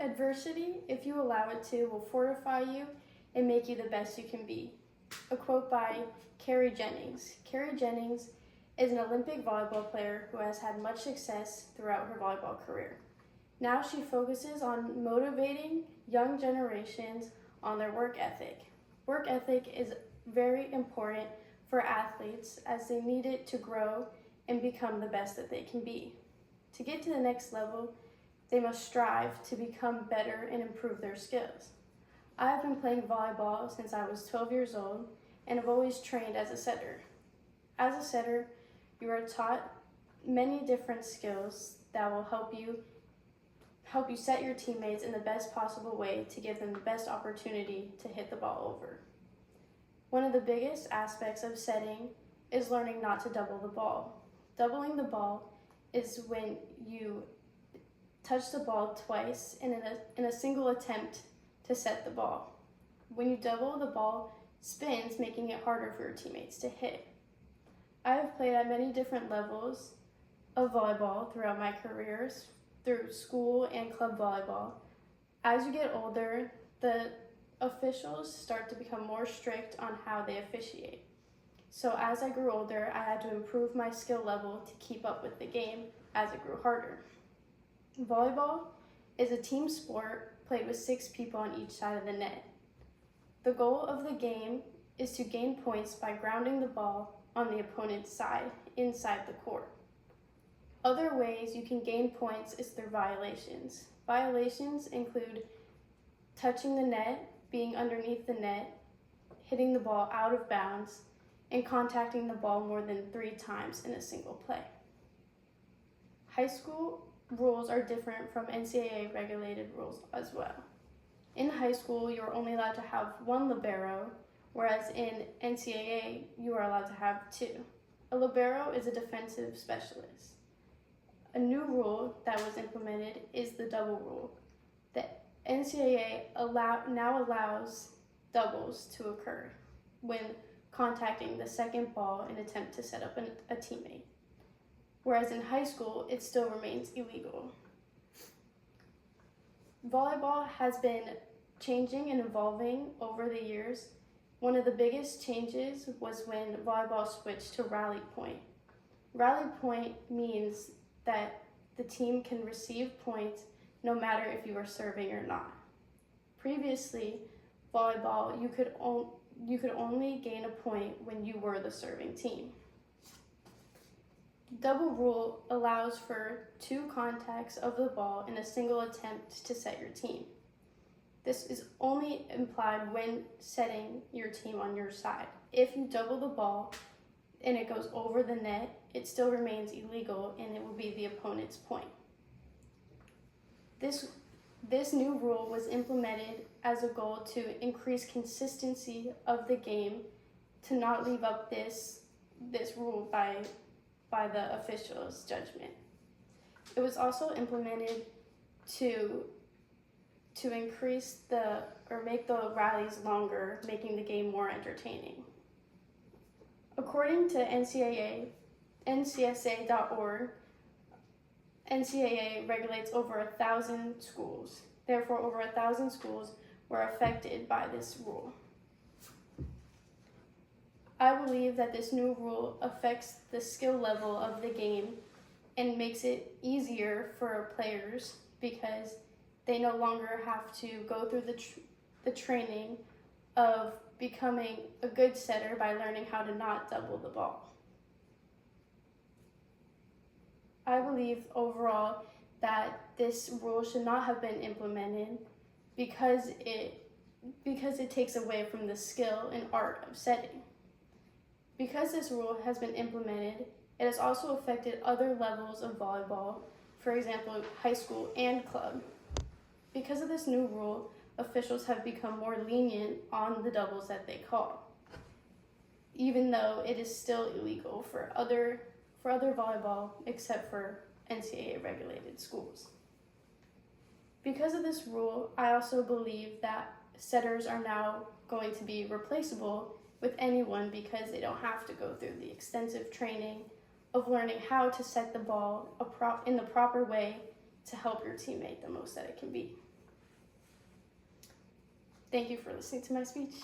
Adversity, if you allow it to, will fortify you and make you the best you can be. A quote by Carrie Jennings. Carrie Jennings is an Olympic volleyball player who has had much success throughout her volleyball career. Now she focuses on motivating young generations on their work ethic. Work ethic is very important for athletes as they need it to grow and become the best that they can be. To get to the next level, they must strive to become better and improve their skills. I have been playing volleyball since I was 12 years old and have always trained as a setter. As a setter, you are taught many different skills that will help you set your teammates in the best possible way to give them the best opportunity to hit the ball over. One of the biggest aspects of setting is learning not to double the ball. Doubling the ball is when you touch the ball twice in a single attempt to set the ball. When you double, the ball spins, making it harder for your teammates to hit. I have played at many different levels of volleyball throughout my careers, through school and club volleyball. As you get older, the officials start to become more strict on how they officiate. So as I grew older, I had to improve my skill level to keep up with the game as it grew harder. Volleyball is a team sport played with 6 people on each side of the net. The goal of the game is to gain points by grounding the ball on the opponent's side inside the court. Other ways you can gain points is through violations. Violations include touching the net, being underneath the net, hitting the ball out of bounds, and contacting the ball more than 3 times in a single play. High school rules are different from NCAA regulated rules as well. In high school, you are only allowed to have 1 libero, whereas in NCAA, you are allowed to have 2. A libero is a defensive specialist. A new rule that was implemented is the double rule. The NCAA now allows doubles to occur when contacting the second ball in an attempt to set up a teammate. Whereas in high school, it still remains illegal. Volleyball has been changing and evolving over the years. One of the biggest changes was when volleyball switched to rally point. Rally point means that the team can receive points no matter if you are serving or not. Previously, volleyball, you could only gain a point when you were the serving team. Double rule allows for 2 contacts of the ball in a single attempt to set your team. This is only implied when setting your team on your side. If you double the ball and it goes over the net, it still remains illegal and it will be the opponent's point. This new rule was implemented as a goal to increase consistency of the game, to not leave up this rule by the official's judgment. It was also implemented to increase make the rallies longer, making the game more entertaining. According to NCSA.org, NCAA regulates over 1,000 schools. Therefore, over 1,000 schools were affected by this rule. I believe that this new rule affects the skill level of the game and makes it easier for players because they no longer have to go through the training of becoming a good setter by learning how to not double the ball. I believe overall that this rule should not have been implemented because it takes away from the skill and art of setting. Because this rule has been implemented, it has also affected other levels of volleyball, for example, high school and club. Because of this new rule, officials have become more lenient on the doubles that they call, even though it is still illegal for other volleyball except for NCAA regulated schools. Because of this rule, I also believe that setters are now going to be replaceable with anyone because they don't have to go through the extensive training of learning how to set the ball in the proper way to help your teammate the most that it can be. Thank you for listening to my speech.